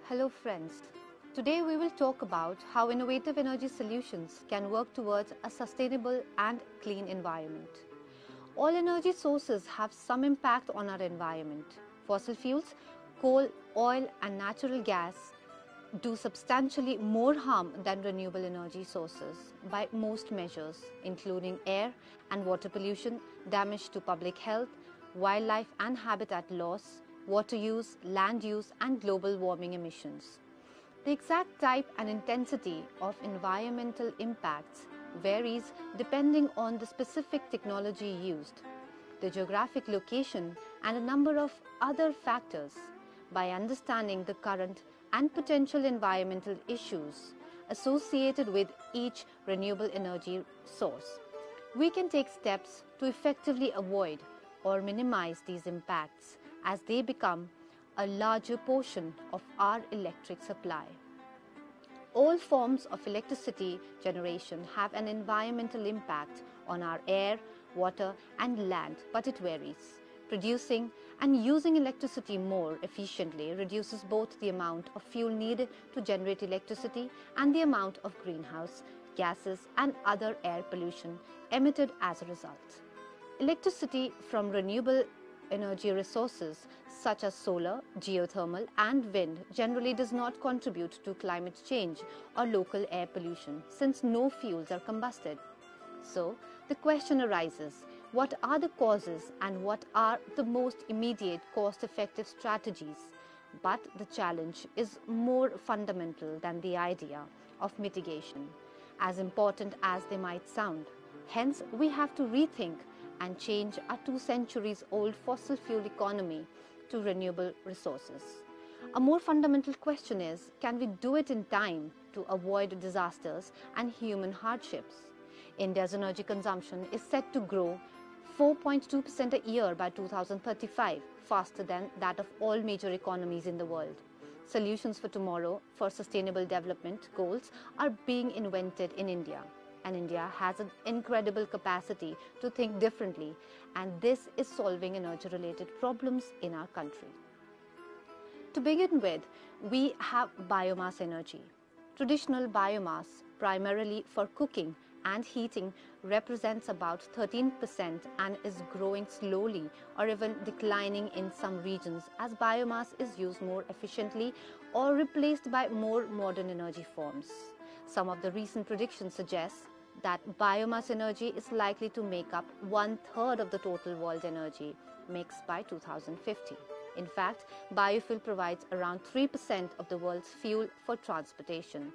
Hello friends. Today we will talk about how innovative energy solutions can work towards a sustainable and clean environment. All energy sources have some impact on our environment. Fossil fuels, coal, oil and natural gas do substantially more harm than renewable energy sources by most measures, including air and water pollution, damage to public health, wildlife and habitat loss, water use, land use, and global warming emissions. The exact type and intensity of environmental impacts varies depending on the specific technology used, the geographic location, and a number of other factors. By understanding the current and potential environmental issues associated with each renewable energy source, we can take steps to effectively avoid or minimize these impacts as they become a larger portion of our electric supply. All forms of electricity generation have an environmental impact on our air, water, and land, but it varies. Producing and using electricity more efficiently reduces both the amount of fuel needed to generate electricity and the amount of greenhouse gases and other air pollution emitted as a result. Electricity from renewable energy resources such as solar, geothermal and wind generally does not contribute to climate change or local air pollution since no fuels are combusted. So, the question arises, what are the causes and what are the most immediate cost-effective strategies? But the challenge is more fundamental than the idea of mitigation, as important as they might sound. Hence, we have to rethink and change our 2 centuries-old fossil fuel economy to renewable resources. A more fundamental question is, can we do it in time to avoid disasters and human hardships? India's energy consumption is set to grow 4.2% a year by 2035, faster than that of all major economies in the world. Solutions for tomorrow for sustainable development goals are being invented in India. And India has an incredible capacity to think differently, and this is solving energy-related problems in our country. To begin with, we have biomass energy. Traditional biomass, primarily for cooking and heating, represents about 13% and is growing slowly or even declining in some regions as biomass is used more efficiently or replaced by more modern energy forms. Some of the recent predictions suggest that biomass energy is likely to make up 1/3 of the total world energy mix by 2050. In fact, biofuel provides around 3% of the world's fuel for transportation.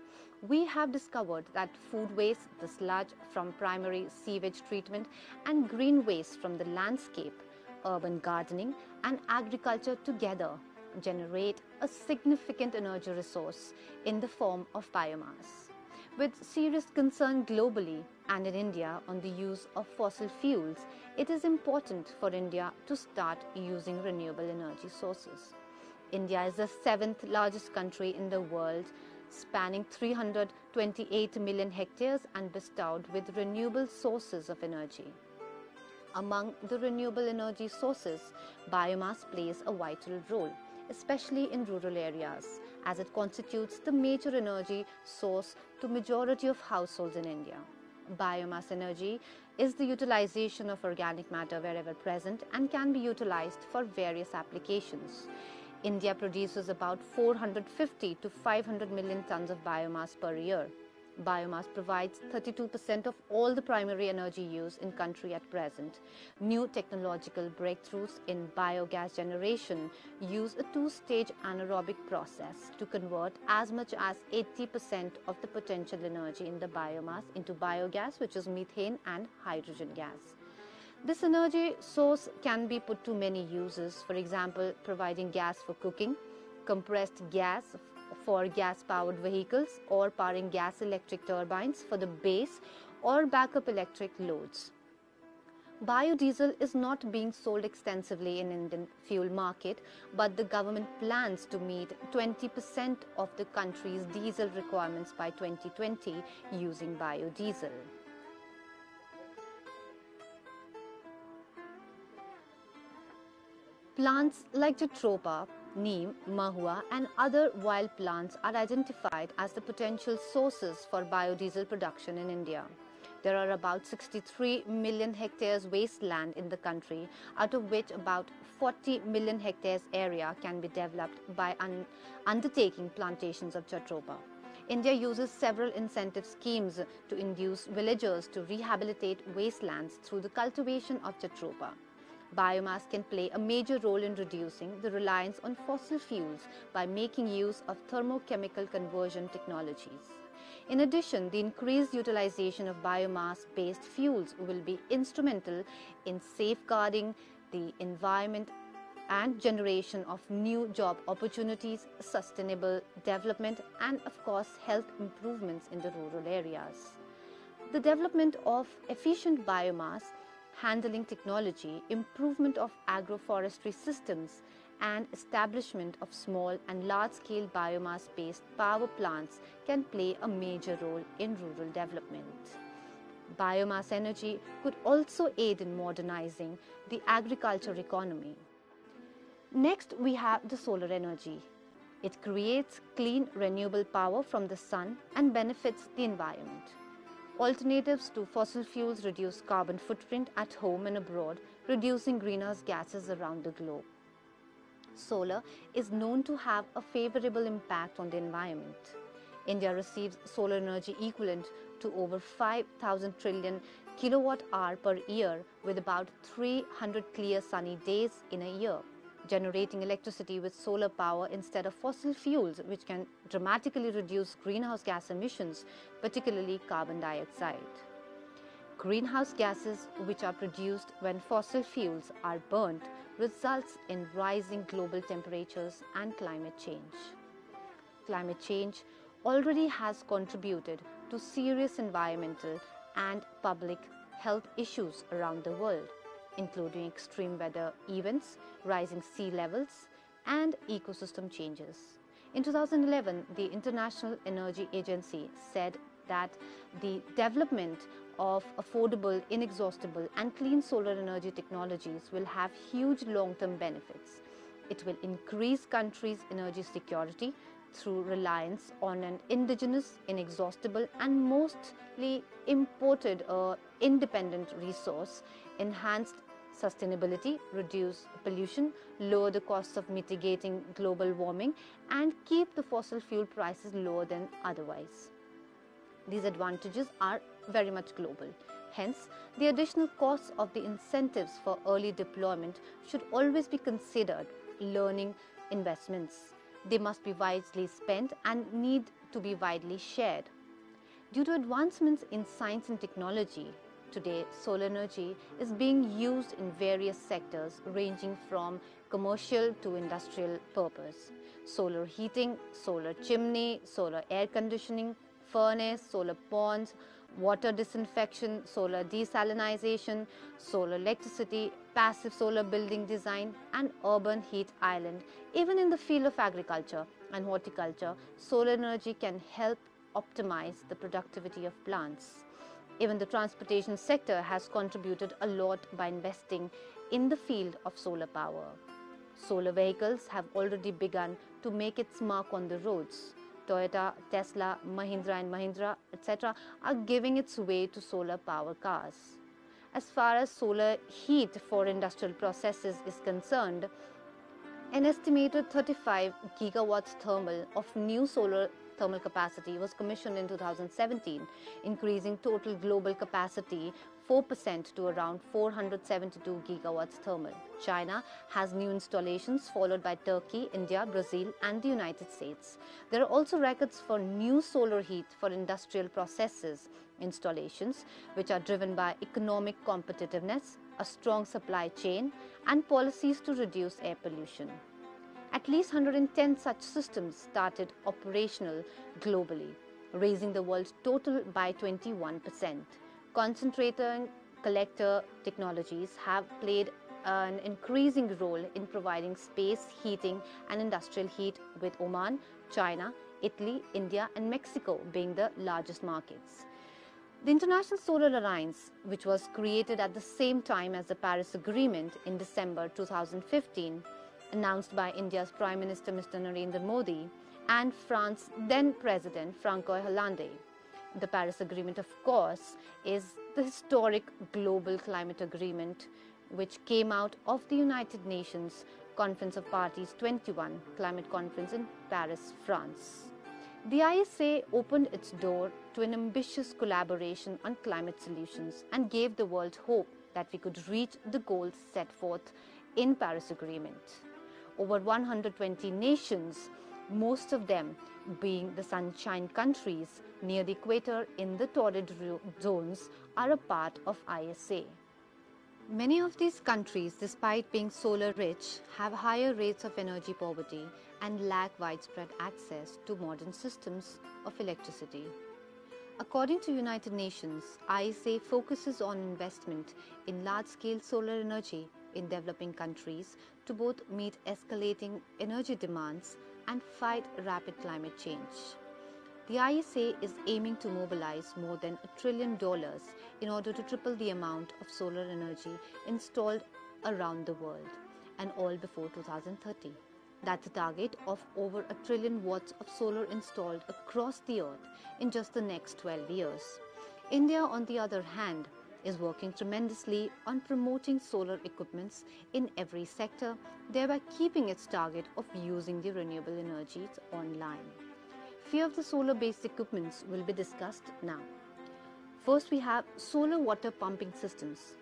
We have discovered that food waste, the sludge from primary sewage treatment, and green waste from the landscape, urban gardening, and agriculture together generate a significant energy resource in the form of biomass. With serious concern globally and in India on the use of fossil fuels, it is important for India to start using renewable energy sources. India is the 7th largest country in the world, spanning 328 million hectares and bestowed with renewable sources of energy. Among the renewable energy sources, biomass plays a vital role, especially in rural areas, as it constitutes the major energy source to majority of households in India. Biomass energy is the utilization of organic matter wherever present and can be utilized for various applications. India produces about 450 to 500 million tons of biomass per year. Biomass provides 32% of all the primary energy use in country at present. New technological breakthroughs in biogas generation use a 2-stage anaerobic process to convert as much as 80% of the potential energy in the biomass into biogas, which is methane and hydrogen gas. This energy source can be put to many uses, for example, providing gas for cooking, compressed gas for gas-powered vehicles, or powering gas-electric turbines for the base or backup electric loads. Biodiesel is not being sold extensively in Indian fuel market, but the government plans to meet 20% of the country's diesel requirements by 2020 using biodiesel. Plants like Jatropha, neem, mahua, and other wild plants are identified as the potential sources for biodiesel production in India. There are about 63 million hectares wasteland in the country, out of which about 40 million hectares area can be developed by undertaking plantations of Jatropha. India uses several incentive schemes to induce villagers to rehabilitate wastelands through the cultivation of Jatropha. Biomass can play a major role in reducing the reliance on fossil fuels by making use of thermochemical conversion technologies. In addition, the increased utilization of biomass-based fuels will be instrumental in safeguarding the environment and generation of new job opportunities, sustainable development, and of course, health improvements in the rural areas. The development of efficient biomass handling technology, improvement of agroforestry systems, and establishment of small and large-scale biomass-based power plants can play a major role in rural development. Biomass energy could also aid in modernizing the agriculture economy. Next, we have the solar energy. It creates clean, renewable power from the sun and benefits the environment. Alternatives to fossil fuels reduce carbon footprint at home and abroad, reducing greenhouse gases around the globe. Solar is known to have a favorable impact on the environment. India receives solar energy equivalent to over 5,000 trillion kilowatt-hour per year, with about 300 clear sunny days in a year, generating electricity with solar power instead of fossil fuels, which can dramatically reduce greenhouse gas emissions, particularly carbon dioxide. Greenhouse gases, which are produced when fossil fuels are burnt, results in rising global temperatures and climate change. Climate change already has contributed to serious environmental and public health issues around the world, including extreme weather events, rising sea levels, and ecosystem changes. In 2011, the International Energy Agency said that the development of affordable, inexhaustible, and clean solar energy technologies will have huge long-term benefits. It will increase countries' energy security through reliance on an indigenous, inexhaustible, and mostly imported independent resource, enhanced sustainability, reduce pollution, lower the costs of mitigating global warming, and keep the fossil fuel prices lower than otherwise. These advantages are very much global. Hence, the additional costs of the incentives for early deployment should always be considered learning investments. They must be wisely spent and need to be widely shared. Due to advancements in science and technology, today solar energy is being used in various sectors ranging from commercial to industrial purpose. Solar heating, solar chimney, solar air conditioning, furnace, solar ponds, water disinfection, solar desalinization, solar electricity, passive solar building design, and urban heat island. Even in the field of agriculture and horticulture, solar energy can help optimize the productivity of plants. Even the transportation sector has contributed a lot by investing in the field of solar power. Solar vehicles have already begun to make its mark on the roads. Toyota, Tesla, Mahindra and Mahindra, etc. are giving its way to solar power cars. As far as solar heat for industrial processes is concerned, an estimated 35 gigawatts of new solar thermal capacity was commissioned in 2017, increasing total global capacity 4% to around 472 gigawatts thermal. China has new installations followed by Turkey, India, Brazil and the United States. There are also records for new solar heat for industrial processes installations, which are driven by economic competitiveness, a strong supply chain and policies to reduce air pollution. At least 110 such systems started operational globally, raising the world's total by 21%. Concentrator and collector technologies have played an increasing role in providing space heating and industrial heat, with Oman, China, Italy, India and Mexico being the largest markets. The International Solar Alliance, which was created at the same time as the Paris Agreement in December 2015, announced by India's Prime Minister Mr. Narendra Modi and France's then President François Hollande. The Paris Agreement, of course, is the historic global climate agreement which came out of the United Nations Conference of Parties 21 Climate Conference in Paris, France. The ISA opened its door to an ambitious collaboration on climate solutions and gave the world hope that we could reach the goals set forth in Paris Agreement. Over 120 nations, most of them being the sunshine countries near the equator in the torrid zones, are a part of ISA. Many of these countries, despite being solar rich, have higher rates of energy poverty and lack widespread access to modern systems of electricity. According to United Nations, ISA focuses on investment in large-scale solar energy in developing countries to both meet escalating energy demands and fight rapid climate change. The ISA is aiming to mobilize more than $1 trillion in order to triple the amount of solar energy installed around the world, and all before 2030. That's a target of over 1 trillion watts of solar installed across the earth in just the next 12 years. India, on the other hand, is working tremendously on promoting solar equipments in every sector, thereby keeping its target of using the renewable energies online. Few of the solar-based equipments will be discussed now. First, we have solar water pumping systems.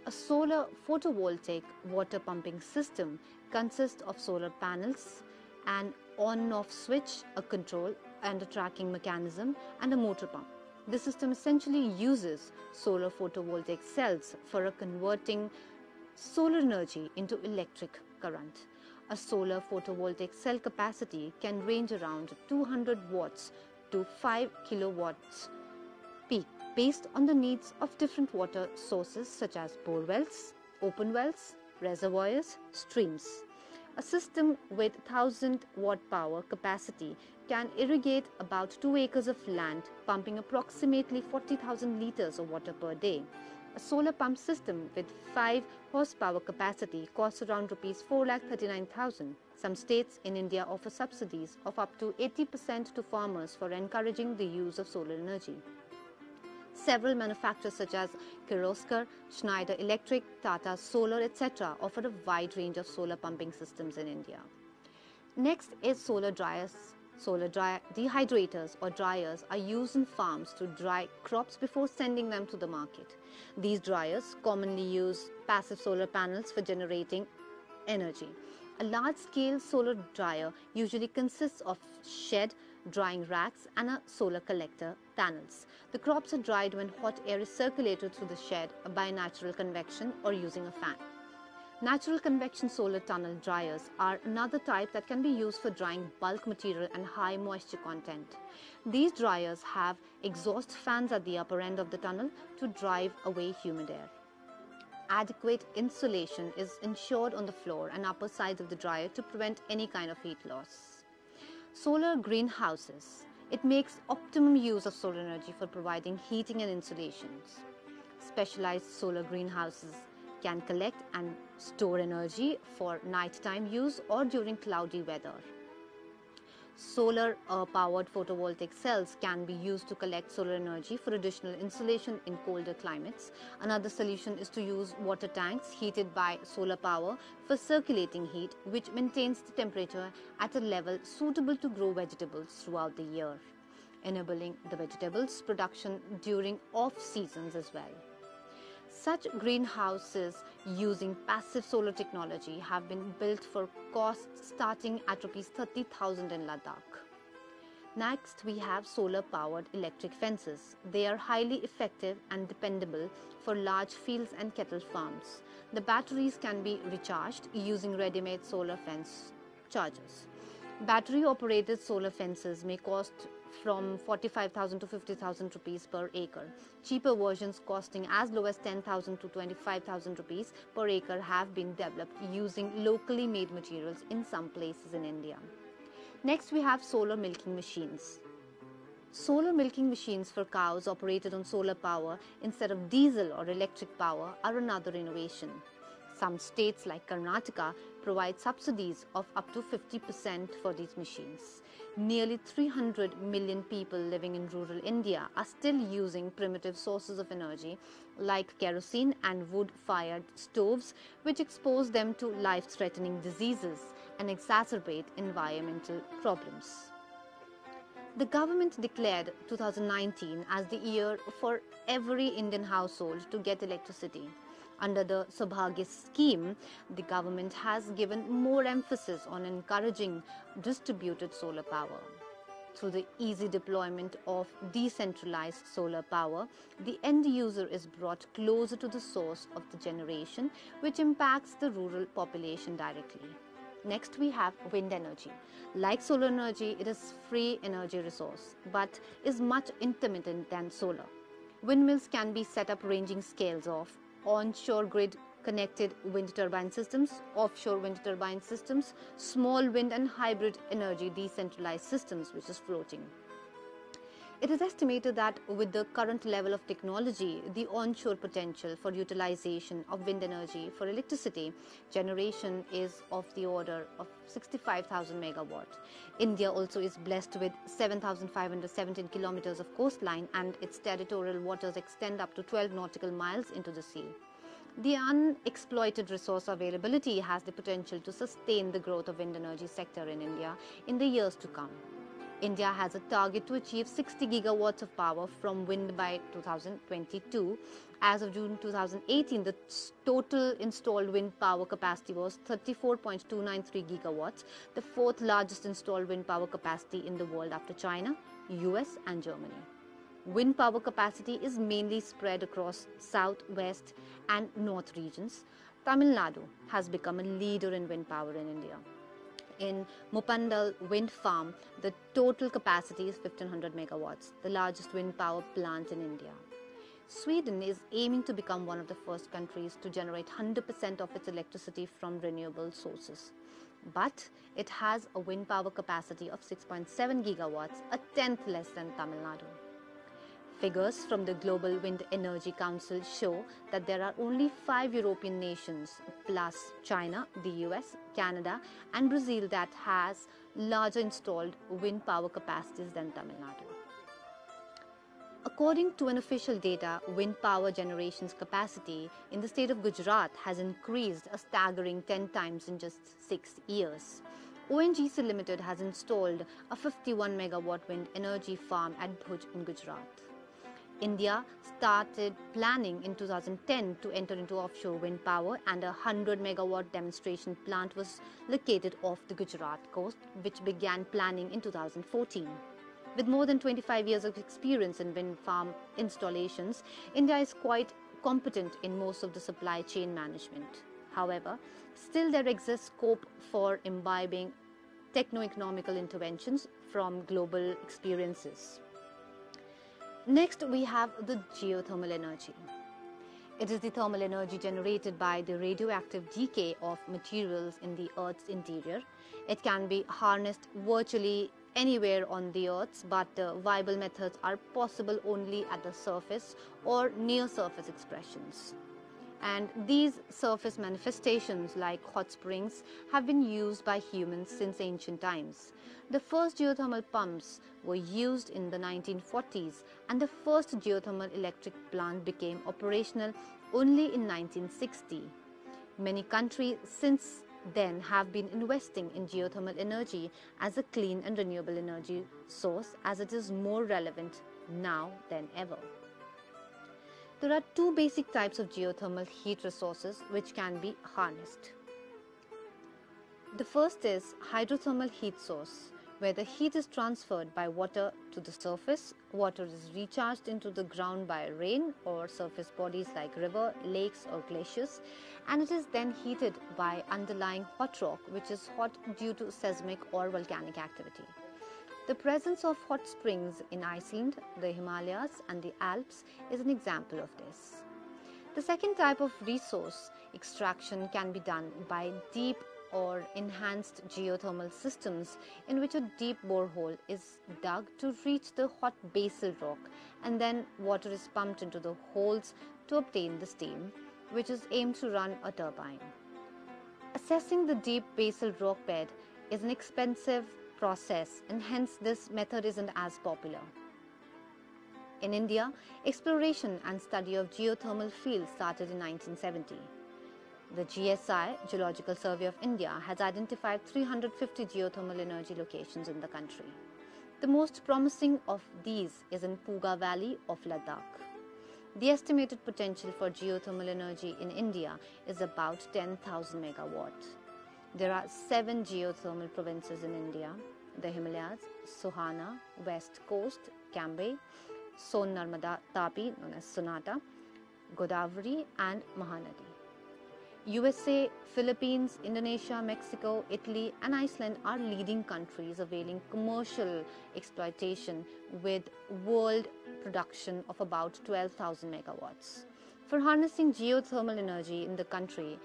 A solar photovoltaic water pumping system consists of solar panels, an on-off switch, a control and a tracking mechanism, and a motor pump. The system essentially uses solar photovoltaic cells for converting solar energy into electric current. A solar photovoltaic cell capacity can range around 200 watts to 5 kilowatts peak, based on the needs of different water sources such as bore wells, open wells, reservoirs, streams. A system with 1000 watt power capacity can irrigate about 2 acres of land, pumping approximately 40,000 liters of water per day. A solar pump system with 5 horsepower capacity costs around Rs 4,39,000. Some states in India offer subsidies of up to 80% to farmers for encouraging the use of solar energy. Several manufacturers such as Kirloskar, Schneider Electric, Tata Solar, etc. offer a wide range of solar pumping systems in India. Next is solar dryers. Solar dehydrators or dryers are used in farms to dry crops before sending them to the market. These dryers commonly use passive solar panels for generating energy. A large-scale solar dryer usually consists of shed, drying racks and a solar collector panels. The crops are dried when hot air is circulated through the shed by natural convection or using a fan. Natural convection solar tunnel dryers are another type that can be used for drying bulk material and high moisture content. These dryers have exhaust fans at the upper end of the tunnel to drive away humid air. Adequate insulation is ensured on the floor and upper sides of the dryer to prevent any kind of heat loss. Solar greenhouses. It makes optimum use of solar energy for providing heating and insulations. Specialized solar greenhouses can collect and store energy for nighttime use or during cloudy weather. Solar-powered photovoltaic cells can be used to collect solar energy for additional insulation in colder climates. Another solution is to use water tanks heated by solar power for circulating heat, which maintains the temperature at a level suitable to grow vegetables throughout the year, enabling the vegetables production during off-seasons as well. Such greenhouses using passive solar technology have been built for costs starting at Rs 30,000 in Ladakh. Next, we have solar-powered electric fences. They are highly effective and dependable for large fields and cattle farms. The batteries can be recharged using ready-made solar fence chargers. Battery-operated solar fences may cost from 45,000 to 50,000 rupees per acre. Cheaper versions costing as low as 10,000 to 25,000 rupees per acre have been developed using locally made materials in some places in India. Next, we have solar milking machines. Solar milking machines for cows operated on solar power instead of diesel or electric power are another innovation. Some states like Karnataka provide subsidies of up to 50% for these machines. Nearly 300 million people living in rural India are still using primitive sources of energy like kerosene and wood-fired stoves, which expose them to life-threatening diseases and exacerbate environmental problems. The government declared 2019 as the year for every Indian household to get electricity. Under the Saubhagya scheme, the government has given more emphasis on encouraging distributed solar power. Through the easy deployment of decentralized solar power, the end user is brought closer to the source of the generation, which impacts the rural population directly. Next, we have wind energy. Like solar energy, it is free energy resource, but is much intermittent than solar. Windmills can be set up ranging scales of onshore grid connected wind turbine systems, offshore wind turbine systems, small wind and hybrid energy decentralized systems, which is floating. It is estimated that with the current level of technology, the onshore potential for utilization of wind energy for electricity generation is of the order of 65,000 megawatt. India also is blessed with 7,517 kilometers of coastline, and its territorial waters extend up to 12 nautical miles into the sea. The unexploited resource availability has the potential to sustain the growth of wind energy sector in India in the years to come. India has a target to achieve 60 gigawatts of power from wind by 2022. As of June 2018, the total installed wind power capacity was 34.293 gigawatts, the fourth largest installed wind power capacity in the world after China, US and Germany. Wind power capacity is mainly spread across south, west and north regions. Tamil Nadu has become a leader in wind power in India. In Muppandal wind farm, the total capacity is 1500 megawatts, the largest wind power plant in India. Sweden is aiming to become one of the first countries to generate 100% of its electricity from renewable sources. But it has a wind power capacity of 6.7 gigawatts, a tenth less than Tamil Nadu. Figures from the Global Wind Energy Council show that there are only 5 European nations plus China, the US, Canada and Brazil that has larger installed wind power capacities than Tamil Nadu. According to an official data, wind power generation's capacity in the state of Gujarat has increased a staggering 10 times in just 6 years. ONGC Limited has installed a 51 megawatt wind energy farm at Bhuj in Gujarat. India started planning in 2010 to enter into offshore wind power, and a 100 megawatt demonstration plant was located off the Gujarat coast, which began planning in 2014. With more than 25 years of experience in wind farm installations, India is quite competent in most of the supply chain management. However, still there exists scope for imbibing techno-economical interventions from global experiences. Next, we have the geothermal energy. It is the thermal energy generated by the radioactive decay of materials in the Earth's interior. It can be harnessed virtually anywhere on the Earth, but viable methods are possible only at the surface or near surface expressions. And these surface manifestations, like hot springs, have been used by humans since ancient times. The first geothermal pumps were used in the 1940s, and the first geothermal electric plant became operational only in 1960. Many countries since then have been investing in geothermal energy as a clean and renewable energy source, as it is more relevant now than ever. There are two basic types of geothermal heat resources which can be harnessed. The first is hydrothermal heat source, where the heat is transferred by water to the surface. Water is recharged into the ground by rain or surface bodies like river, lakes or glaciers, and it is then heated by underlying hot rock, which is hot due to seismic or volcanic activity. The presence of hot springs in Iceland, the Himalayas and the Alps is an example of this. The second type of resource extraction can be done by deep or enhanced geothermal systems in which a deep borehole is dug to reach the hot basal rock, and then water is pumped into the holes to obtain the steam, which is aimed to run a turbine. Assessing the deep basal rock bed is an expensive process, and hence this method isn't as popular. In India, exploration and study of geothermal fields started in 1970. The GSI, Geological Survey of India, has identified 350 geothermal energy locations in the country. The most promising of these is in Puga Valley of Ladakh. The estimated potential for geothermal energy in India is about 10,000 megawatts. There are 7 geothermal provinces in India: the Himalayas, Sohana, West Coast, Cambay, Son Narmada Tapi, known as Sonata, Godavari, and Mahanadi. USA, Philippines, Indonesia, Mexico, Italy, and Iceland are leading countries availing commercial exploitation with world production of about 12,000 megawatts. For harnessing geothermal energy in the country,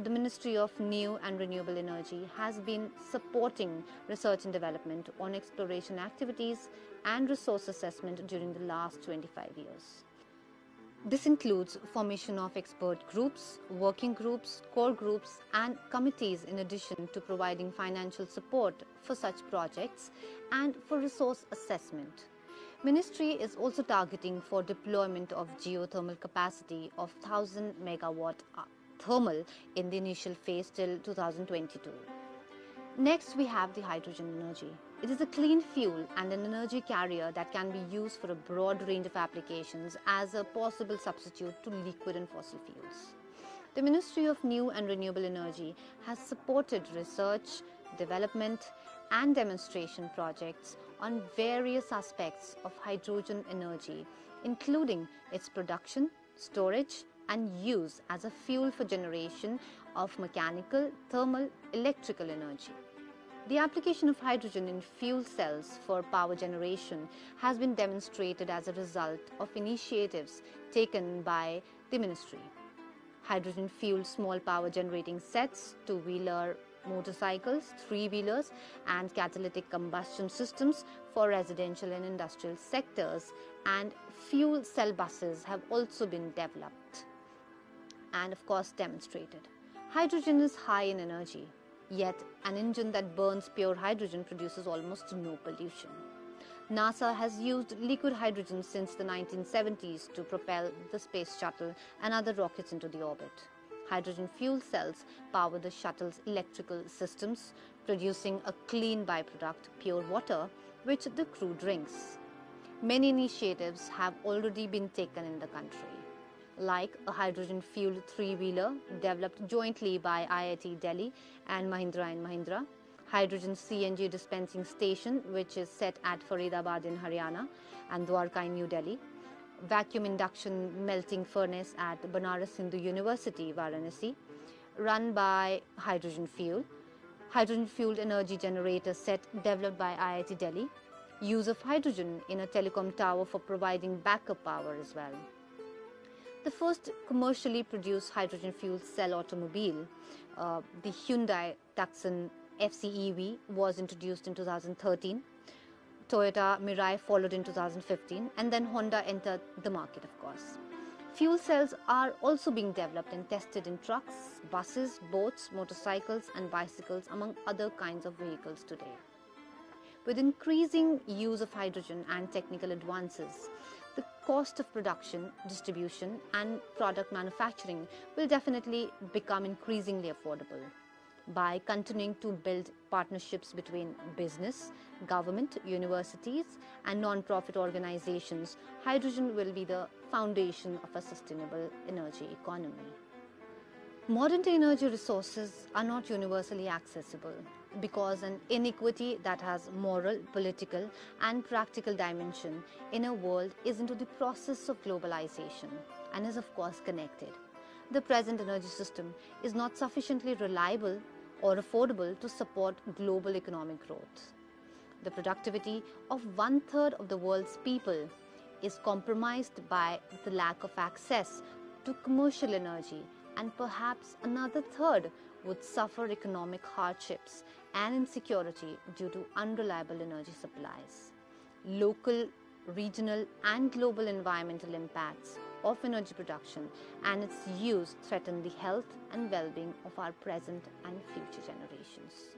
the Ministry of New and Renewable Energy has been supporting research and development on exploration activities and resource assessment during the last 25 years. This includes formation of expert groups, working groups, core groups, and committees, in addition to providing financial support for such projects and for resource assessment. Ministry is also targeting for deployment of geothermal capacity of 1000 megawatt thermal in the initial phase till 2022. Next, we have the hydrogen energy. It is a clean fuel and an energy carrier that can be used for a broad range of applications as a possible substitute to liquid and fossil fuels. The Ministry of New and Renewable Energy has supported research, development, and demonstration projects on various aspects of hydrogen energy, including its production, storage, and use as a fuel for generation of mechanical, thermal, electrical energy. The application of hydrogen in fuel cells for power generation has been demonstrated as a result of initiatives taken by the ministry. Hydrogen-fueled small power generating sets, two-wheeler motorcycles, three-wheelers, and catalytic combustion systems for residential and industrial sectors, and fuel cell buses have also been developed and, of course, demonstrated. Hydrogen is high in energy, yet an engine that burns pure hydrogen produces almost no pollution. NASA has used liquid hydrogen since the 1970s to propel the space shuttle and other rockets into the orbit. Hydrogen fuel cells power the shuttle's electrical systems, producing a clean byproduct, pure water, which the crew drinks. Many initiatives have already been taken in the country, like a hydrogen-fueled three-wheeler developed jointly by IIT Delhi and Mahindra & Mahindra, hydrogen CNG dispensing station which is set at Faridabad in Haryana and Dwarka in New Delhi, vacuum induction melting furnace at Banaras Hindu University, Varanasi, run by hydrogen fuel, hydrogen-fueled energy generator set developed by IIT Delhi, use of hydrogen in a telecom tower for providing backup power as well. The first commercially produced hydrogen fuel cell automobile, the Hyundai Tucson FCEV, was introduced in 2013. Toyota Mirai followed in 2015, and then Honda entered the market, of course. Fuel cells are also being developed and tested in trucks, buses, boats, motorcycles, and bicycles, among other kinds of vehicles today. With increasing use of hydrogen and technical advances, the cost of production, distribution, and product manufacturing will definitely become increasingly affordable. By continuing to build partnerships between business, government, universities, and non-profit organizations, hydrogen will be the foundation of a sustainable energy economy. Modern-day energy resources are not universally accessible because an inequity that has moral, political, and practical dimension in a world is into the process of globalization and is, of course, connected. The present energy system is not sufficiently reliable or affordable to support global economic growth. The productivity of 1/3 of the world's people is compromised by the lack of access to commercial energy, and perhaps another third would suffer economic hardships and insecurity due to unreliable energy supplies. Local, regional, and global environmental impacts of energy production and its use threaten the health and well-being of our present and future generations.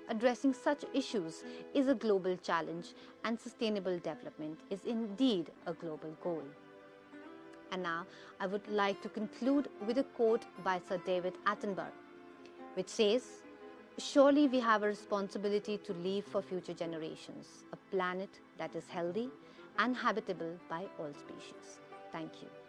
Addressing such issues is a global challenge, and sustainable development is indeed a global goal. And now, I would like to conclude with a quote by Sir David Attenborough, which says, "Surely we have a responsibility to leave for future generations a planet that is healthy and habitable by all species." Thank you.